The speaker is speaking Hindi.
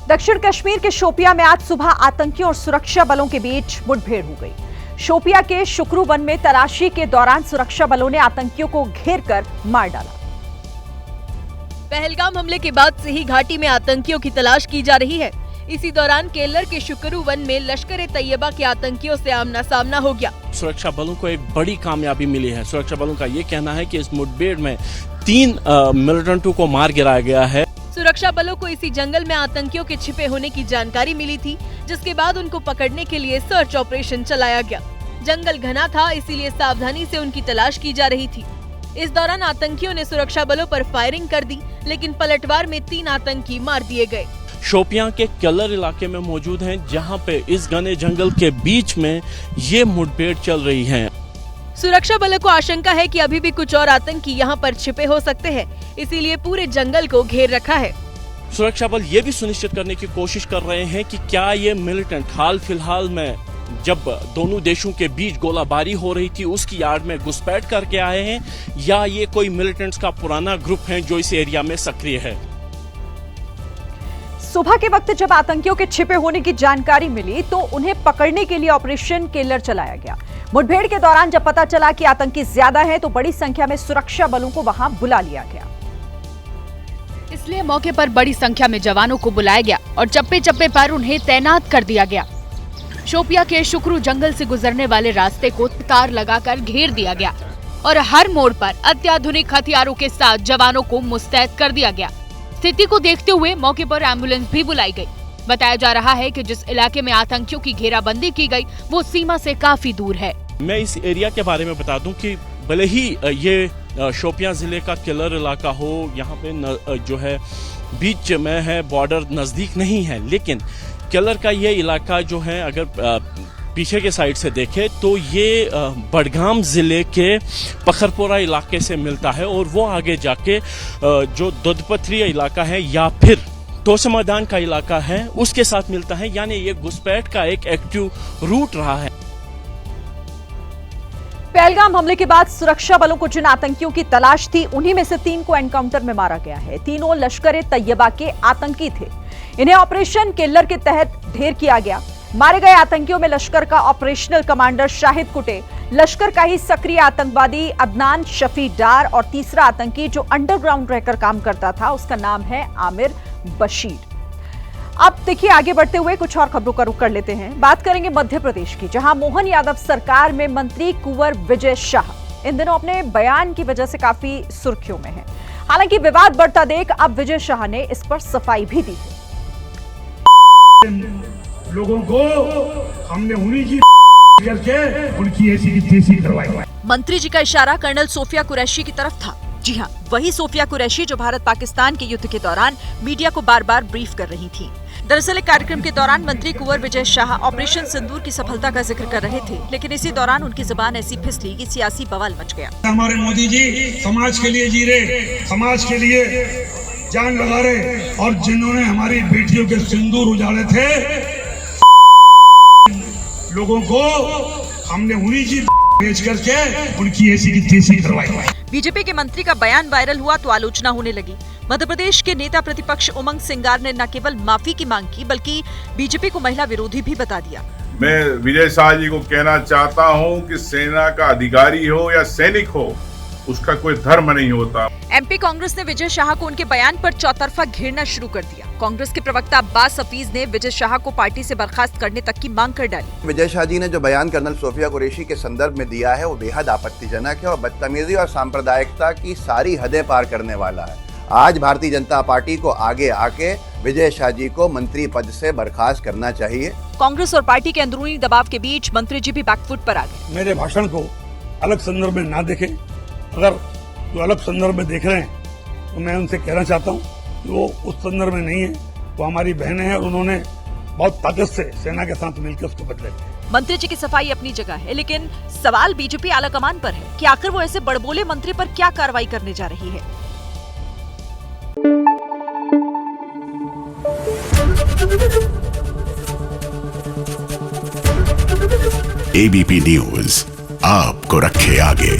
दक्षिण कश्मीर के शोपियां में आज सुबह आतंकियों और सुरक्षा बलों के बीच मुठभेड़ हो गई। शोपियां के शुक्रू वन में तलाशी के दौरान सुरक्षा बलों ने आतंकियों को घेर कर मार डाला। पहलगाम हमले के बाद से ही घाटी में आतंकियों की तलाश की जा रही है। इसी दौरान केरल के शुक्रू वन में लश्कर-ए-तैयबा के आतंकियों से आमना सामना हो गया। सुरक्षा बलों को एक बड़ी कामयाबी मिली है। सुरक्षा बलों का ये कहना है कि इस मुठभेड़ में 3 मिलिटेंटों को मार गिराया गया है। सुरक्षा बलों को इसी जंगल में आतंकियों के छिपे होने की जानकारी मिली थी, जिसके बाद उनको पकड़ने के लिए सर्च ऑपरेशन चलाया गया। जंगल घना था, इसीलिए सावधानी से उनकी तलाश की जा रही थी। इस दौरान आतंकियों ने सुरक्षा बलों पर फायरिंग कर दी, लेकिन पलटवार में 3 आतंकी मार दिए गए। शोपियां के केलर इलाके में मौजूद हैं, जहां पे इस घने जंगल के बीच में ये मुठभेड़ चल रही है। सुरक्षा बलों को आशंका है कि अभी भी कुछ और आतंकी यहां पर छिपे हो सकते हैं, इसीलिए पूरे जंगल को घेर रखा है। सुरक्षा बल ये भी सुनिश्चित करने की कोशिश कर रहे हैं कि क्या ये मिलिटेंट हाल फिलहाल में जब दोनों देशों के बीच गोलाबारी हो रही थी उसकी आड़ में घुसपैठ करके आए हैं, या ये कोई मिलिटेंट्स का पुराना ग्रुप है जो इस एरिया में सक्रिय है। सुबह के वक्त जब आतंकियों के छिपे होने की जानकारी मिली तो उन्हें पकड़ने के लिए ऑपरेशन केलर चलाया गया। मुठभेड़ के दौरान जब पता चला कि आतंकी ज्यादा हैं, तो बड़ी संख्या में सुरक्षा बलों को वहां बुला लिया गया। इसलिए मौके पर बड़ी संख्या में जवानों को बुलाया गया और चप्पे चप्पे पर उन्हें तैनात कर दिया गया। शोपिया के शुक्रू जंगल से गुजरने वाले रास्ते को तार लगाकर घेर दिया गया और हर मोड़ पर अत्याधुनिक हथियारों के साथ जवानों को मुस्तैद कर दिया गया। स्थिति को देखते हुए मौके पर एम्बुलेंस भी बुलाई गई। बताया जा रहा है कि जिस इलाके में आतंकियों की घेराबंदी की गई वो सीमा से काफी दूर है। मैं इस एरिया के बारे में बता दूं कि भले ही ये शोपियां जिले का केलर इलाका हो, यहाँ पे जो है बीच में है, बॉर्डर नजदीक नहीं है, लेकिन केलर का ये इलाका जो है अगर पीछे के साइड से देखे तो ये बडगाम जिले के पखरपुरा इलाके से मिलता है और वो आगे जाके जो दुधपथरी इलाका है या फिर तोशमैदान का इलाका है उसके साथ मिलता है। यानी ये घुसपैठ का एक एक्टिव रूट रहा है। पहलगाम हमले के बाद सुरक्षा बलों को जिन आतंकियों की तलाश थी उन्हीं में से 3 को एनकाउंटर में मारा गया है। तीनों लश्कर-ए-तैयबा के आतंकी थे। इन्हें ऑपरेशन केलर के तहत ढेर किया गया। मारे गए आतंकियों में लश्कर का ऑपरेशनल कमांडर शाहिद कुटे, लश्कर का ही सक्रिय आतंकवादी अदनान शफी डार और तीसरा आतंकी जो अंडरग्राउंड रहकर काम करता था उसका नाम है आमिर बशीर। अब देखिए, आगे बढ़ते हुए कुछ और खबरों का रुख कर लेते हैं। बात करेंगे मध्य प्रदेश की, जहां मोहन यादव सरकार में मंत्री कुंवर विजय शाह इन दिनों अपने बयान की वजह से काफी सुर्खियों में है। हालांकि विवाद बढ़ता देख अब विजय शाह ने इस पर सफाई भी दी है। लोगों को हमने उन्हीं की करके उनकी ऐसी तैसी करवाई। मंत्री जी का इशारा कर्नल सोफिया कुरैशी की तरफ था। जी हाँ, वही सोफिया कुरैशी जो भारत पाकिस्तान के युद्ध के दौरान मीडिया को बार बार ब्रीफ कर रही थी। दरअसल एक कार्यक्रम के दौरान मंत्री कुंवर विजय शाह ऑपरेशन सिंदूर की सफलता का जिक्र कर रहे थे, लेकिन इसी दौरान उनकी जुबान ऐसी फिसली कि सियासी बवाल मच गया। हमारे मोदी जी समाज के लिए जी रहे, समाज के लिए जान लगा रहे, और जिन्होंने हमारी बेटियों के सिंदूर उजाड़े थे लोगों को हमने उन्हीं की बेच करके उनकी ऐसी की तैसी करवाई। बीजेपी के मंत्री का बयान वायरल हुआ तो आलोचना होने लगी। मध्य प्रदेश के नेता प्रतिपक्ष उमंग सिंगार ने न केवल माफी की मांग की बल्कि बीजेपी को महिला विरोधी भी बता दिया। मैं विजय शाह जी को कहना चाहता हूं कि सेना का अधिकारी हो या सैनिक हो, उसका कोई धर्म नहीं होता। एमपी कांग्रेस ने विजय शाह को उनके बयान पर चौतरफा घेरना शुरू कर दिया। कांग्रेस के प्रवक्ता अब्बास हफीज ने विजय शाह को पार्टी से बर्खास्त करने तक की मांग कर डाली। विजय शाह जी ने जो बयान कर्नल सोफिया कुरैशी के संदर्भ में दिया है वो बेहद आपत्तिजनक है और बदतमीजी और सांप्रदायिकता की सारी हदें पार करने वाला है। आज भारतीय जनता पार्टी को आगे आके विजय शाह जी को मंत्री पद से बर्खास्त करना चाहिए। कांग्रेस और पार्टी के अंदरूनी दबाव के बीच मंत्री जी भी बैकफुट पर आ गए। मेरे भाषण को अलग संदर्भ में ना देखें। अगर जो अलग संदर्भ में देख रहे हैं तो मैं उनसे कहना चाहता हूँ कि वो उस संदर्भ में नहीं है। वो हमारी बहनें हैं और उन्होंने बहुत ताकत से सेना के साथ मिलकर उसको बदले। मंत्री जी की सफाई अपनी जगह है, लेकिन सवाल बीजेपी आलाकमान पर है कि आखिर वो ऐसे बड़बोले मंत्री पर क्या कार्रवाई करने जा रही है। एबीपी न्यूज आपको रखे आगे।